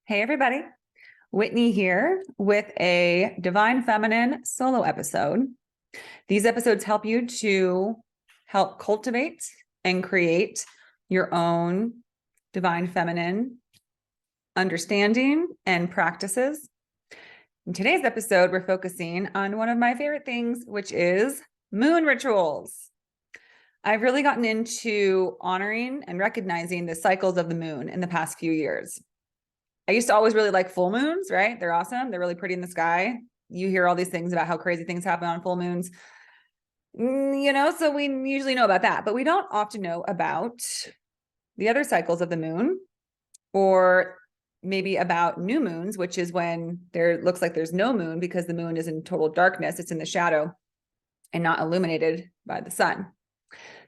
Hey, everybody. Whitney here with a Divine Feminine solo episode. These episodes help you to help cultivate and create your own Divine Feminine understanding and practices. In today's episode, we're focusing on one of my favorite things, which is moon rituals. I've really gotten into honoring and recognizing the cycles of the moon in the past few years. I used to always really like full moons, right? They're awesome. They're really pretty in the sky. You hear all these things about how crazy things happen on full moons. So we usually know about that, but we don't often know about the other cycles of the moon, or maybe about new moons, which is when there looks like there's no moon because the moon is in total darkness. It's in the shadow and not illuminated by the sun.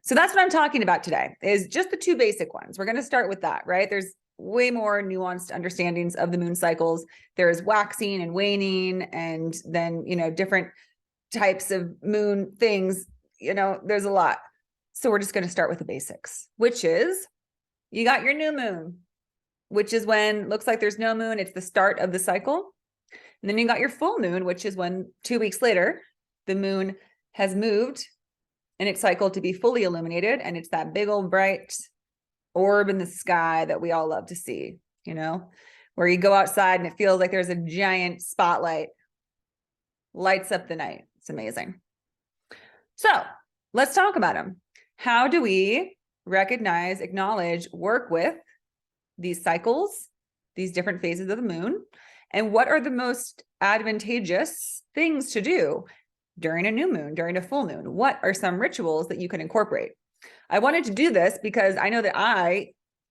So that's what I'm talking about today, is just the two basic ones. We're going to start with that, right? There's way more nuanced understandings of the moon cycles. There's waxing and waning, and then, different types of moon things, there's a lot. So we're just going to start with the basics, which is you got your new moon, which is when looks like there's no moon. It's the start of the cycle. And then you got your full moon, which is when 2 weeks later, the moon has moved in its cycle to be fully illuminated. And it's that big old bright orb in the sky that we all love to see, where you go outside and it feels like there's a giant spotlight, lights up the night. It's amazing. So let's talk about them. How do we recognize, acknowledge, work with these cycles, these different phases of the moon? And what are the most advantageous things to do during a new moon, during a full moon? What are some rituals that you can incorporate? I wanted to do this because I know that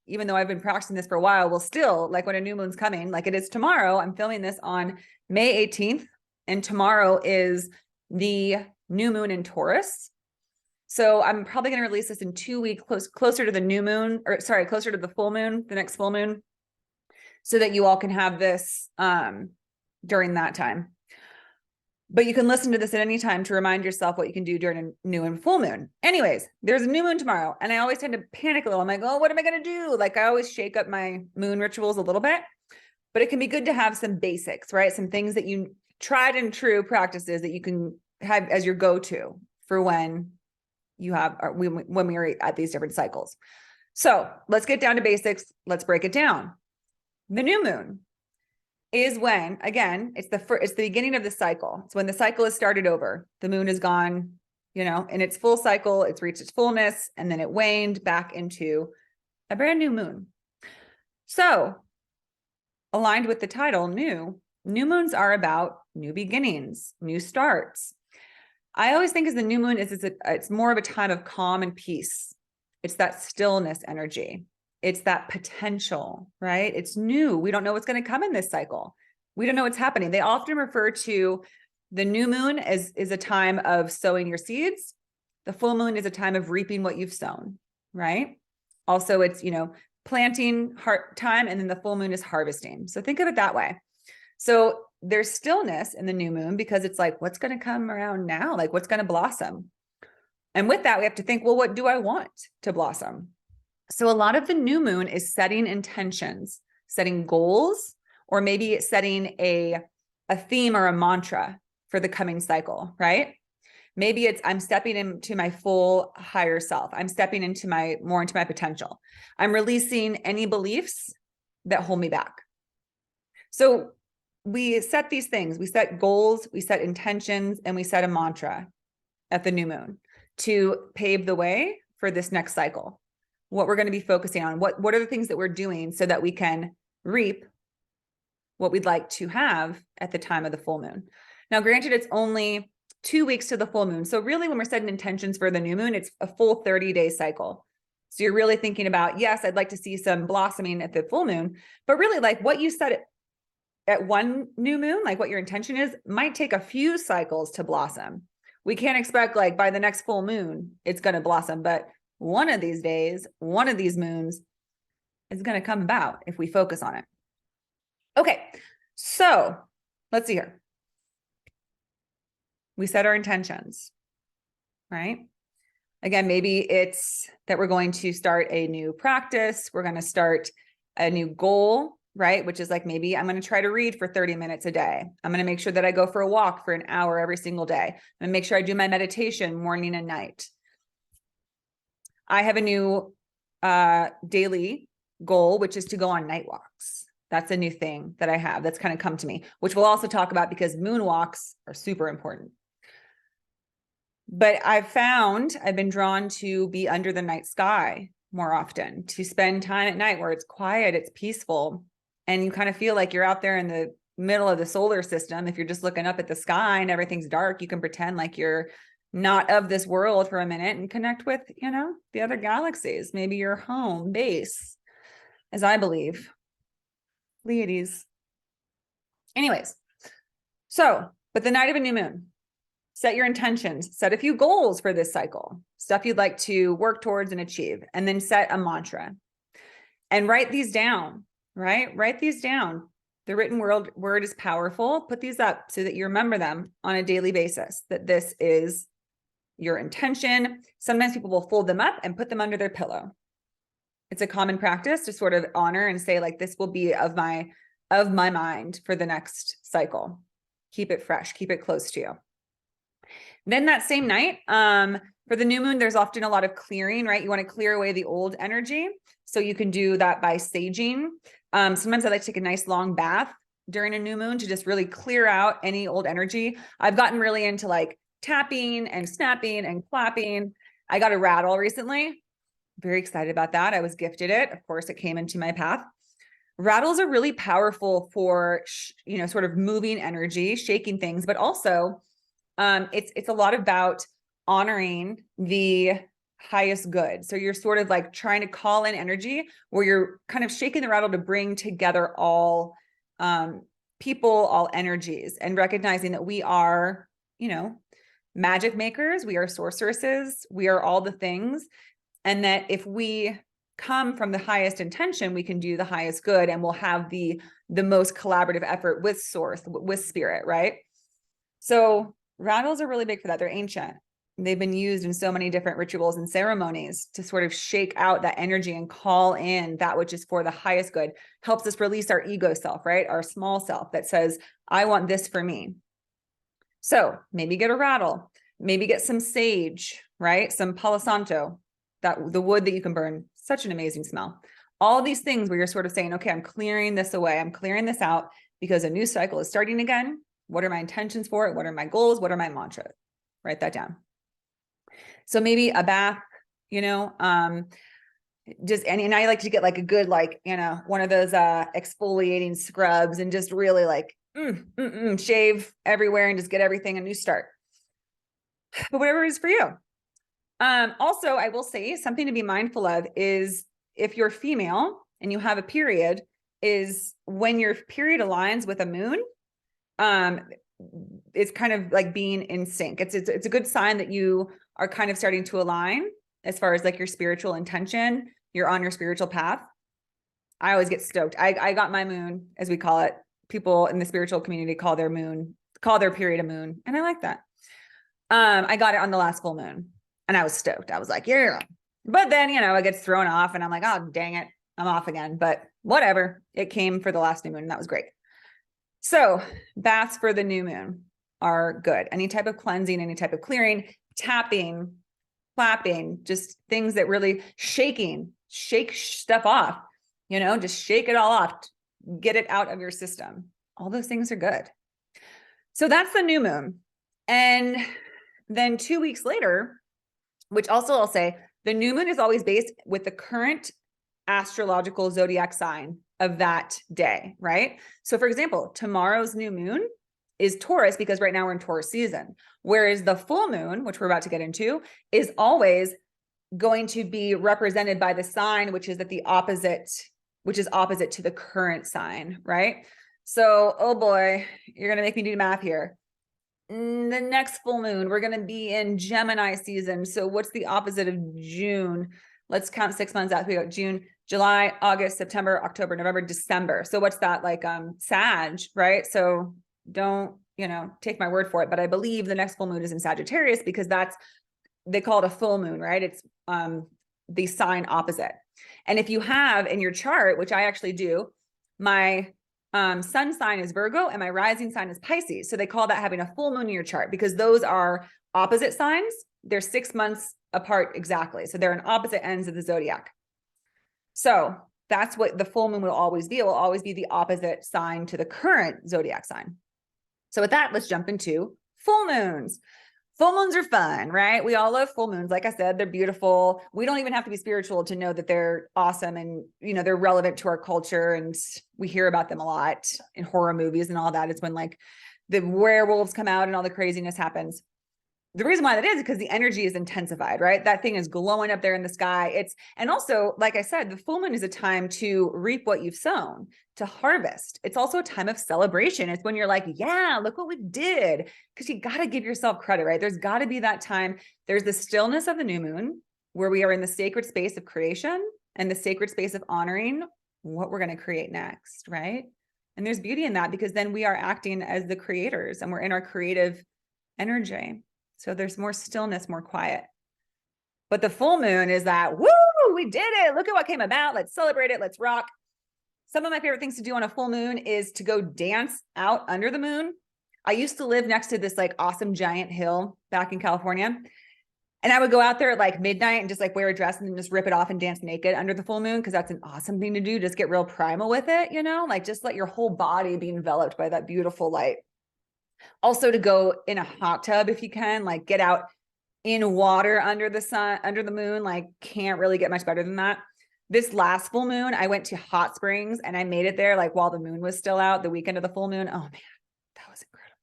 even though I've been practicing this for a while, will still, like when a new moon's coming, like it is tomorrow, I'm filming this on May 18th, and tomorrow is the new moon in Taurus. So I'm probably going to release this in 2 weeks, closer to the new moon, closer to the full moon, the next full moon, so that you all can have this during that time. But you can listen to this at any time to remind yourself what you can do during a new and full moon. Anyways, there's a new moon tomorrow, and I always tend to panic a little. I'm like, oh, what am I going to do? Like, I always shake up my moon rituals a little bit, but it can be good to have some basics, right? Some things that you tried and true practices that you can have as your go-to for when we are at these different cycles. So let's get down to basics. Let's break it down. The new moon is when, again, it's the beginning of the cycle. It's when the cycle is started over. The moon is gone, in its full cycle, it's reached its fullness, and then it waned back into a brand new moon. So, aligned with the title, new moons are about new beginnings, new starts. I always think as the new moon it's more of a time of calm and peace. It's that stillness energy. It's that potential, right? It's new. We don't know what's going to come in this cycle. We don't know what's happening. They often refer to the new moon as a time of sowing your seeds. The full moon is a time of reaping what you've sown, right? Also, it's, planting time, and then the full moon is harvesting. So think of it that way. So there's stillness in the new moon because it's like, what's going to come around now? Like, what's going to blossom? And with that, we have to think, well, what do I want to blossom? So a lot of the new moon is setting intentions, setting goals, or maybe setting a theme or a mantra for the coming cycle, right? Maybe it's, I'm stepping into my full higher self. I'm stepping into more into my potential. I'm releasing any beliefs that hold me back. So we set these things, we set goals, we set intentions, and we set a mantra at the new moon to pave the way for this next cycle. What we're going to be focusing on, what are the things that we're doing so that we can reap what we'd like to have at the time of the full moon. Now, granted, it's only 2 weeks to the full moon. So really, when we're setting intentions for the new moon, it's a full 30-day cycle. So you're really thinking about, yes, I'd like to see some blossoming at the full moon, but really like what you set at one new moon, like what your intention is, might take a few cycles to blossom. We can't expect like by the next full moon, it's going to blossom, but one of these days, one of these moons is going to come about if we focus on it. Okay, so let's see here. We set our intentions, right? Again, maybe it's that we're going to start a new practice. We're going to start a new goal right? Which is like, maybe I'm going to try to read for 30 minutes a day. I'm going to make sure that I go for a walk for an hour every single day. I'm going to make sure I do my meditation morning and night. I have a new daily goal, which is to go on night walks. That's a new thing that I have that's kind of come to me, which we'll also talk about because moon walks are super important. But I've been drawn to be under the night sky more often, to spend time at night where it's quiet, it's peaceful, and you kind of feel like you're out there in the middle of the solar system. If you're just looking up at the sky and everything's dark, you can pretend like you're not of this world for a minute and connect with, the other galaxies, maybe your home base, as I believe. Pleiades. Anyways, but the night of a new moon, set your intentions, set a few goals for this cycle, stuff you'd like to work towards and achieve, and then set a mantra and write these down, right? Write these down. The written word is powerful. Put these up so that you remember them on a daily basis, that this is your intention. Sometimes people will fold them up and put them under their pillow. It's a common practice to sort of honor and say, like, this will be of my mind for the next cycle. Keep it fresh, keep it close to you. Then that same night, for the new moon, there's often a lot of clearing, right? You want to clear away the old energy. So you can do that by saging. Sometimes I like to take a nice long bath during a new moon to just really clear out any old energy. I've gotten really into like tapping and snapping and clapping. I got a rattle recently. Very excited about that. I was gifted it. Of course, it came into my path. Rattles are really powerful for, sort of moving energy, shaking things, but also it's a lot about honoring the highest good. So you're sort of like trying to call in energy where you're kind of shaking the rattle to bring together all people, all energies, and recognizing that we are, magic makers, we are sorceresses, we are all the things. And that if we come from the highest intention, we can do the highest good, and we'll have the most collaborative effort with source, with spirit, right? So rattles are really big for that. They're ancient. They've been used in so many different rituals and ceremonies to sort of shake out that energy and call in that which is for the highest good. Helps us release our ego self, right? Our small self that says, I want this for me. So maybe get a rattle, maybe get some sage, right? Some Palo Santo, the wood that you can burn, such an amazing smell. All these things where you're sort of saying, okay, I'm clearing this away. I'm clearing this out because a new cycle is starting again. What are my intentions for it? What are my goals? What are my mantras? Write that down. So maybe a bath, and I like to get like a good, one of those exfoliating scrubs and just really like shave everywhere and just get everything a new start. But whatever it is for you. Also, I will say something to be mindful of is if you're female and you have a period, is when your period aligns with a moon, it's kind of like being in sync. It's a good sign that you are kind of starting to align as far as like your spiritual intention. You're on your spiritual path. I always get stoked. I got my moon, as we call it. People in the spiritual community call their period a moon. And I like that. I got it on the last full moon and I was stoked. I was like, yeah. But then, it gets thrown off and I'm like, oh, dang it. I'm off again, but whatever. It came for the last new moon and that was great. So baths for the new moon are good. Any type of cleansing, any type of clearing, tapping, clapping, just things that really shake stuff off, just shake it all off, get it out of your system. All those things are good. So that's the new moon. And then 2 weeks later, which also I'll say, the new moon is always based with the current astrological zodiac sign of that day, right? So for example, tomorrow's new moon is Taurus because right now we're in Taurus season. Whereas the full moon, which we're about to get into, is always going to be represented by the sign, which is opposite to the current sign, right? So, oh boy, you're going to make me do math here. The next full moon, we're going to be in Gemini season. So what's the opposite of June? Let's count 6 months out. We got June, July, August, September, October, November, December. So what's that like? Sag, right? So don't, take my word for it, but I believe the next full moon is in Sagittarius because they call it a full moon, right? It's the sign opposite. And if you have in your chart, which I actually do, my sun sign is Virgo and my rising sign is Pisces. So they call that having a full moon in your chart because those are opposite signs. They're 6 months apart exactly. So they're on opposite ends of the zodiac. So that's what the full moon will always be. It will always be the opposite sign to the current zodiac sign. So with that, let's jump into full moons. Full moons are fun, right? We all love full moons. Like I said, they're beautiful. We don't even have to be spiritual to know that they're awesome and, you know, they're relevant to our culture. And we hear about them a lot in horror movies and all that. It's when like the werewolves come out and all the craziness happens. The reason why that is because the energy is intensified, right? That thing is glowing up there in the sky. And also, like I said, the full moon is a time to reap what you've sown, to harvest. It's also a time of celebration. It's when you're like, yeah, look what we did. Because you got to give yourself credit, right? There's got to be that time. There's the stillness of the new moon where we are in the sacred space of creation and the sacred space of honoring what we're going to create next, right? And there's beauty in that because then we are acting as the creators and we're in our creative energy. So there's more stillness, more quiet. But the full moon is that, woo, we did it. Look at what came about. Let's celebrate it. Let's rock. Some of my favorite things to do on a full moon is to go dance out under the moon. I used to live next to this like awesome giant hill back in California. And I would go out there at like midnight and just like wear a dress and then just rip it off and dance naked under the full moon because that's an awesome thing to do. Just get real primal with it, you know, like just let your whole body be enveloped by that beautiful light. Also to go in a hot tub if you can, like get out in water under the sun, under the moon, like can't really get much better than that. This last full moon, I went to hot springs and I made it there like while the moon was still out, the weekend of the full moon. Oh man, that was incredible.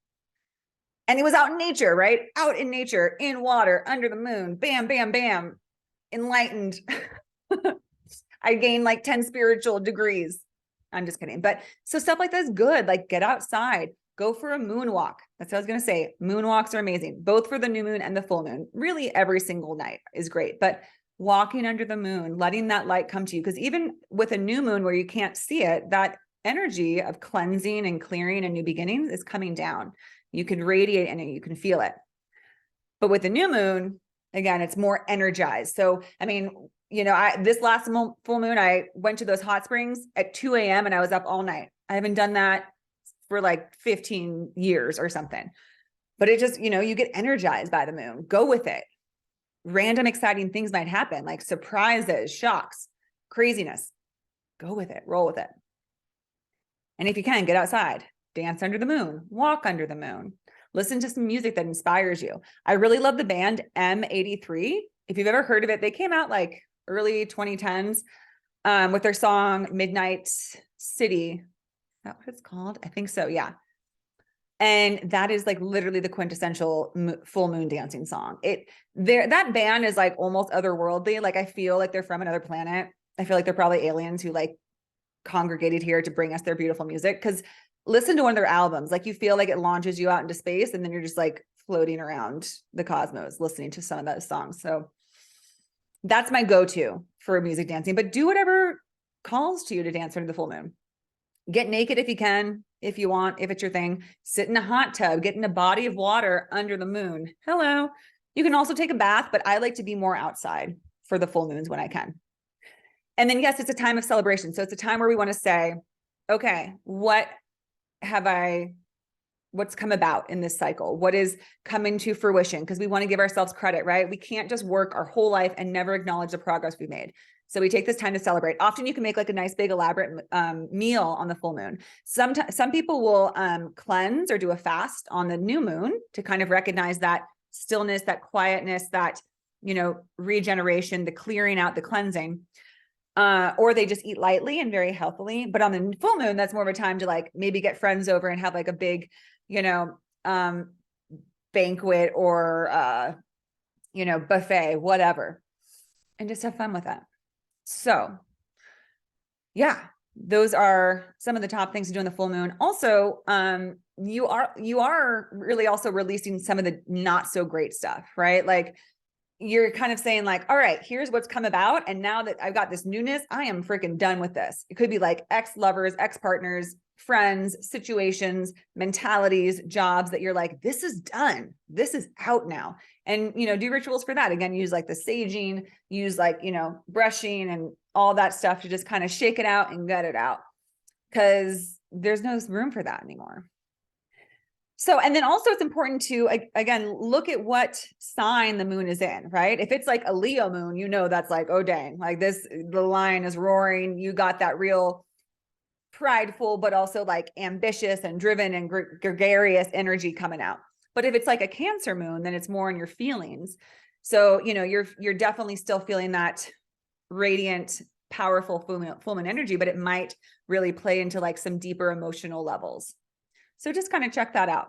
And it was out in nature, right? Out in nature, in water, under the moon, bam, bam, bam, enlightened. I gained like 10 spiritual degrees. I'm just kidding. But so stuff like that is good. Like get outside. Go for a moonwalk. That's what I was going to say. Moonwalks are amazing, both for the new moon and the full moon. Really, every single night is great. But walking under the moon, letting that light come to you, because even with a new moon where you can't see it, that energy of cleansing and clearing and new beginnings is coming down. You can radiate and you can feel it. But with the new moon, again, it's more energized. So, I mean, you know, this last full moon, I went to those hot springs at 2 a.m. and I was up all night. I haven't done that for like 15 years or something, but it just, you know, you get energized by the moon, go with it. Random exciting things might happen, like surprises, shocks, craziness, go with it, roll with it. And if you can, get outside, dance under the moon, walk under the moon, listen to some music that inspires you. I really love the band M83. If you've ever heard of it, they came out like early 2010s with their song Midnight City. That what it's called? I think so. Yeah. And that is like literally the quintessential full moon dancing song. That band is like almost otherworldly. Like I feel like they're from another planet. I feel like they're probably aliens who like congregated here to bring us their beautiful music. Cause listen to one of their albums. Like you feel like it launches you out into space and then you're just like floating around the cosmos, listening to some of those songs. So that's my go-to for music dancing, but do whatever calls to you to dance under the full moon. Get naked if you can, if you want, if it's your thing. Sit in a hot tub, get in a body of water under the moon. Hello. You can also take a bath, but I like to be more outside for the full moons when I can. And then, yes, it's a time of celebration. So it's a time where we want to say, okay, what's come about in this cycle? What is coming to fruition? Because we want to give ourselves credit, right? We can't just work our whole life and never acknowledge the progress we've made. So we take this time to celebrate. Often you can make like a nice big elaborate meal on the full moon. Some people will cleanse or do a fast on the new moon to kind of recognize that stillness, that quietness, that, you know, regeneration, the clearing out, the cleansing. Or they just eat lightly and very healthily. But on the full moon, that's more of a time to like maybe get friends over and have like a big, you know, banquet or, you know, buffet, whatever, and just have fun with that. So yeah, those are some of the top things to do in the full moon. Also, you are really also releasing some of the not so great stuff, right? Like you're kind of saying like, all right, here's what's come about. And now that I've got this newness, I am freaking done with this. It could be like ex-lovers, ex-partners, friends, situations, mentalities, jobs that you're like, this is done. This is out now. And, you know, do rituals for that. Again, use like the saging, use like, you know, brushing and all that stuff to just kind of shake it out and gut it out. because there's no room for that anymore. So, and then also it's important to, again, look at what sign the moon is in, right? If it's like a Leo moon, you know, that's like, oh, dang, like this, the lion is roaring. You got that real prideful, but also like ambitious and driven and gregarious energy coming out. But if it's like a Cancer moon, then it's more in your feelings. So, you know, you're definitely still feeling that radiant, powerful full moon energy, but it might really play into like some deeper emotional levels. So just kind of check that out.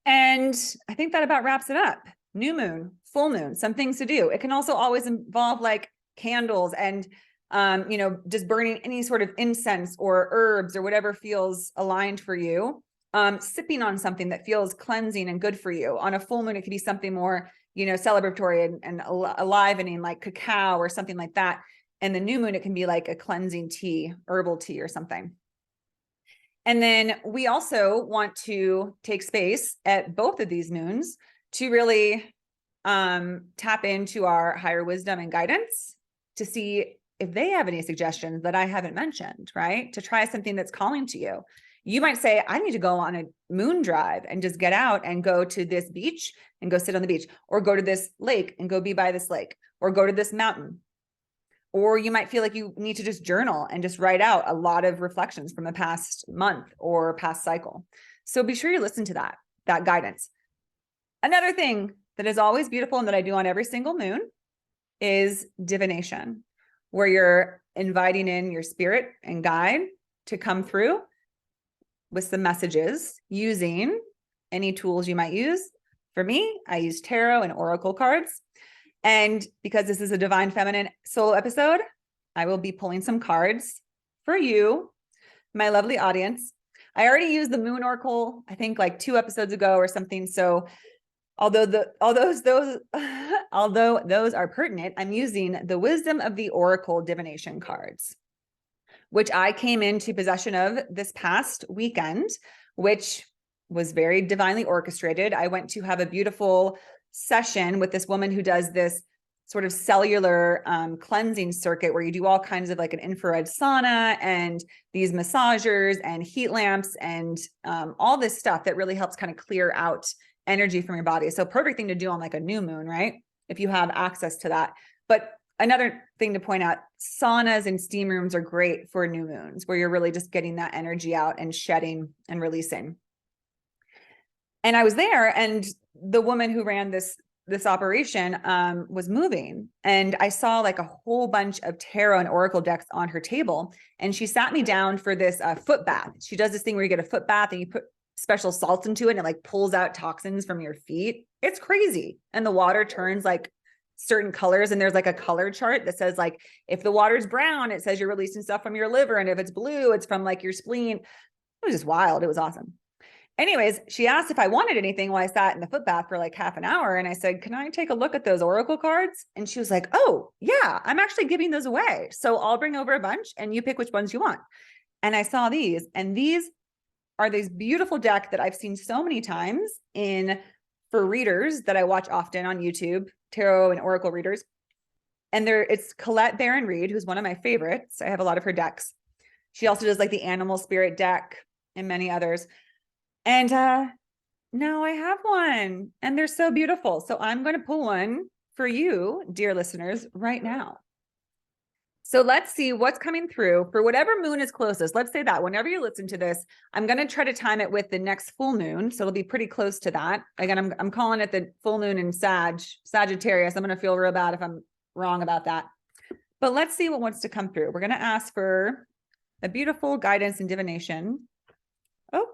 And I think that about wraps it up. New moon, full moon, some things to do. It can also always involve like candles and, you know, just burning any sort of incense or herbs or whatever feels aligned for you. Sipping on something that feels cleansing and good for you. On a full moon, it could be something more, you know, celebratory and alivening, like cacao or something like that. And the new moon, it can be like a cleansing tea, herbal tea or something. And then we also want to take space at both of these moons to really tap into our higher wisdom and guidance to see if they have any suggestions that I haven't mentioned, right? To try something that's calling to you. You might say, I need to go on a moon drive and just get out and go to this beach and go sit on the beach, or go to this lake and go be by this lake, or go to this mountain. Or you might feel like you need to just journal and just write out a lot of reflections from the past month or past cycle. So be sure you listen to that guidance. Another thing that is always beautiful and that I do on every single moon is divination, where you're inviting in your spirit and guide to come through with some messages using any tools you might use. For me, I use tarot and oracle cards. And because this is a Divine Feminine solo episode, I will be pulling some cards for you, my lovely audience. I already used the Moon Oracle, I think like 2 episodes ago or something. So although those are pertinent, I'm using the Wisdom of the Oracle divination cards, which I came into possession of this past weekend, which was very divinely orchestrated. I went to have a beautiful session with this woman who does this sort of cellular cleansing circuit where you do all kinds of like an infrared sauna and these massagers and heat lamps and all this stuff that really helps kind of clear out energy from your body. So perfect thing to do on like a new moon, right? If you have access to that. But another thing to point out, saunas and steam rooms are great for new moons where you're really just getting that energy out and shedding and releasing. And I was there, and the woman who ran this operation was moving, and I saw like a whole bunch of tarot and oracle decks on her table, and she sat me down for this foot bath. She does this thing where you get a foot bath and you put special salts into it and it like pulls out toxins from your feet. It's crazy. And the water turns like certain colors, and there's like a color chart that says like, if the water's brown, it says you're releasing stuff from your liver, and if it's blue, it's from like your spleen. It was just wild. It was awesome. Anyways, she asked if I wanted anything while I sat in the foot bath for like half an hour. And I said, can I take a look at those oracle cards? And she was like, oh yeah, I'm actually giving those away. So I'll bring over a bunch and you pick which ones you want. And I saw these, and these are these beautiful deck that I've seen so many times for readers that I watch often on YouTube, tarot and oracle readers. And it's Colette Baron-Reid, who's one of my favorites. I have a lot of her decks. She also does like the animal spirit deck and many others. And now I have one, and they're so beautiful. So I'm going to pull one for you, dear listeners, right now. So let's see what's coming through for whatever moon is closest. Let's say that whenever you listen to this, I'm going to try to time it with the next full moon. So it'll be pretty close to that. Again, I'm calling it the full moon in Sagittarius. I'm going to feel real bad if I'm wrong about that. But let's see what wants to come through. We're going to ask for a beautiful guidance and divination. Oh,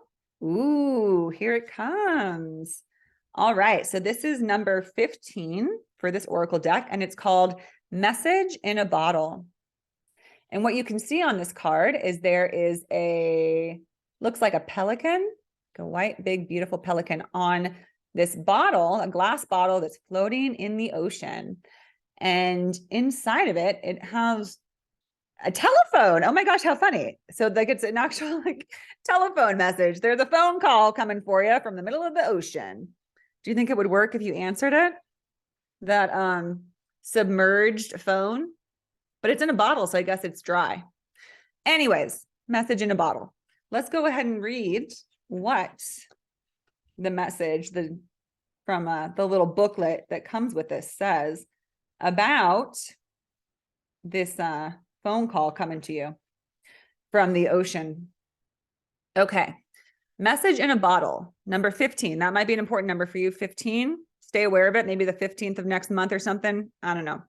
ooh, here it comes. All right. So this is number 15 for this oracle deck, and it's called Message in a Bottle. And what you can see on this card is there is looks like a pelican, a white, big, beautiful pelican on this bottle, a glass bottle that's floating in the ocean. And inside of it, it has a telephone. Oh my gosh, how funny. So like it's an actual like telephone message. There's a phone call coming for you from the middle of the ocean. Do you think it would work if you answered it? That submerged phone? But it's in a bottle, so I guess it's dry. Anyways, message in a bottle. Let's go ahead and read what the message from the little booklet that comes with this says about this phone call coming to you from the ocean. Okay. Message in a bottle, number 15. That might be an important number for you. 15. Stay aware of it. Maybe the 15th of next month or something. I don't know.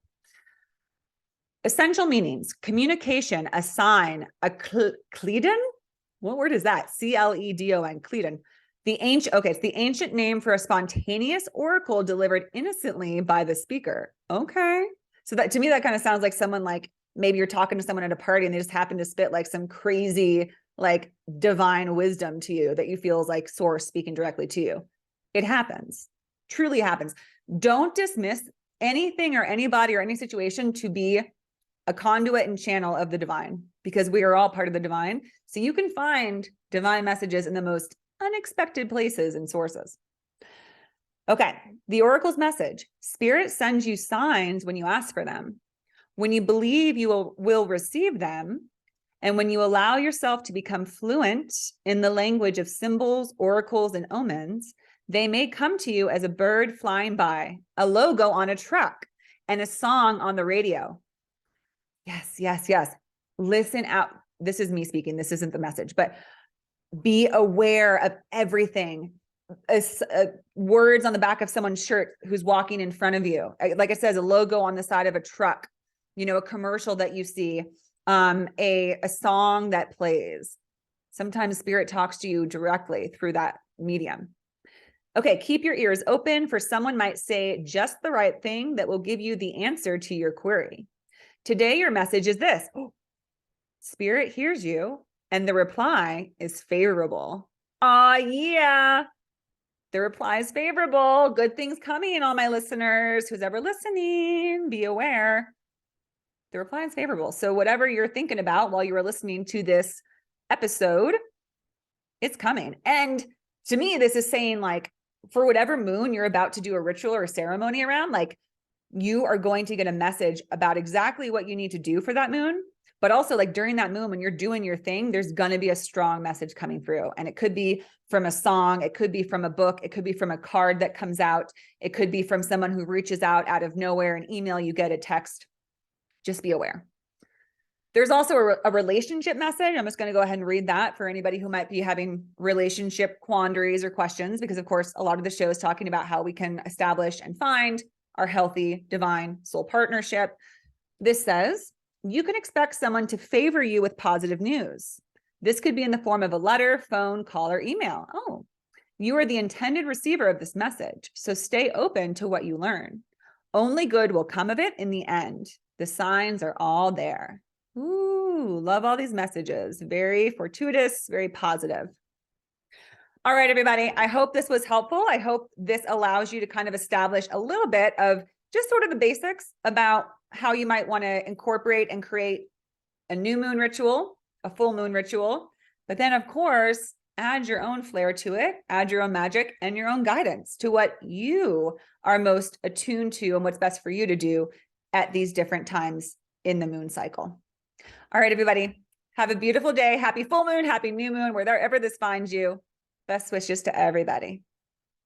Essential meanings: communication, a sign, a cledon. What word is that? C-L-E-D-O-N, cledon. It's the ancient name for a spontaneous oracle delivered innocently by the speaker. Okay. So that, to me, that kind of sounds like someone, like maybe you're talking to someone at a party and they just happen to spit like some crazy, like divine wisdom to you that you feel is like source speaking directly to you. It happens, truly happens. Don't dismiss anything or anybody or any situation to be a conduit and channel of the divine, because we are all part of the divine. So you can find divine messages in the most unexpected places and sources. Okay, the oracle's message: Spirit sends you signs when you ask for them, when you believe you will receive them, and when you allow yourself to become fluent in the language of symbols, oracles, and omens. They may come to you as a bird flying by, a logo on a truck, and a song on the radio. Yes, yes, yes. Listen out. This is me speaking. This isn't the message, but be aware of everything. Words on the back of someone's shirt who's walking in front of you. Like it says, a logo on the side of a truck, a commercial that you see, a song that plays. Sometimes spirit talks to you directly through that medium. Okay, keep your ears open, for someone might say just the right thing that will give you the answer to your query. Today, your message is this: Spirit hears you, and the reply is favorable. Yeah. The reply is favorable. Good things coming, all my listeners. Who's ever listening, be aware. The reply is favorable. So whatever you're thinking about while you were listening to this episode, it's coming. And to me, this is saying, like, for whatever moon you're about to do a ritual or a ceremony around, like, you are going to get a message about exactly what you need to do for that moon. But also, like, during that moon, when you're doing your thing, there's going to be a strong message coming through. And it could be from a song. It could be from a book. It could be from a card that comes out. It could be from someone who reaches out of nowhere, an email, you get a text. Just be aware. There's also a relationship message. I'm just going to go ahead and read that for anybody who might be having relationship quandaries or questions, because of course, a lot of the show is talking about how we can establish and find our healthy, divine soul partnership. This says, you can expect someone to favor you with positive news. This could be in the form of a letter, phone, call, or email. Oh, you are the intended receiver of this message, so stay open to what you learn. Only good will come of it in the end. The signs are all there. Ooh, love all these messages. Very fortuitous, very positive. All right, everybody. I hope this was helpful. I hope this allows you to kind of establish a little bit of just sort of the basics about how you might want to incorporate and create a new moon ritual, a full moon ritual, but then of course, add your own flair to it, add your own magic and your own guidance to what you are most attuned to and what's best for you to do at these different times in the moon cycle. All right, everybody, have a beautiful day. Happy full moon, happy new moon, wherever this finds you. Best wishes to everybody.